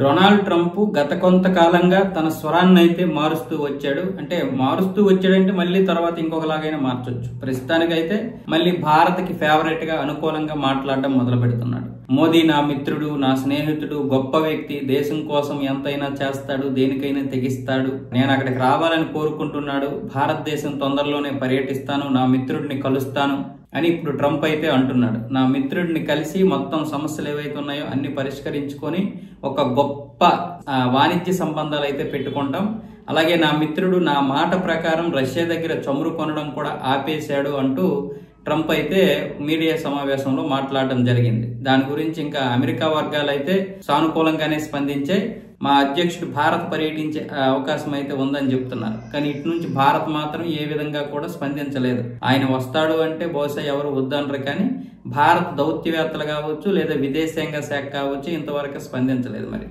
Donald Trump గత కొంతకాలంగా తన స్వరాన్ని అయితే మారుస్తూ వచ్చాడు. అంటే మారుస్తూ వచ్చాడంటే మళ్ళీ తర్వాత ఇంకొకలాగైనా మార్చొచ్చు. ప్రస్తుతానికైతే మళ్ళీ భారత్కి ఫేవరెట్ గా అనుకూలంగా మాట్లాడడం మొదలు పెడుతున్నాడు. మోదీ నా మిత్రుడు, నా స్నేహితుడు, గొప్ప వ్యక్తి, దేశం కోసం ఎంతైనా చేస్తాడు, దేనికైనా తెగిస్తాడు, నేను అక్కడికి రావాలని కోరుకుంటున్నాడు, భారతదేశం తొందరలోనే పర్యటిస్తాను, నా మిత్రుడిని కలుస్తాను అని ఇప్పుడు ట్రంప్ అయితే అంటున్నాడు. నా మిత్రుడిని కలిసి మొత్తం సమస్యలు ఏవైతే ఉన్నాయో అన్ని పరిష్కరించుకొని ఒక గొప్ప వాణిజ్య సంబంధాలు అయితే పెట్టుకుంటాం. అలాగే నా మిత్రుడు నా మాట ప్రకారం రష్యా దగ్గర చమురు కొనడం కూడా ఆపేశాడు అంటూ ట్రంప్ అయితే మీడియా సమావేశంలో మాట్లాడడం జరిగింది. దాని గురించి ఇంకా అమెరికా వర్గాలు అయితే సానుకూలంగానే స్పందించే మా అధ్యక్షుడు భారత్ పర్యటించే అవకాశం అయితే ఉందని చెప్తున్నారు. కానీ ఇటు నుంచి భారత్ మాత్రం ఏ విధంగా కూడా స్పందించలేదు. ఆయన వస్తాడు అంటే బహుశా ఎవరు వద్దనరు, కానీ భారత్ దౌత్యవేత్తలు కావచ్చు లేదా విదేశాంగ శాఖ కావచ్చు ఇంతవరకు స్పందించలేదు. మరి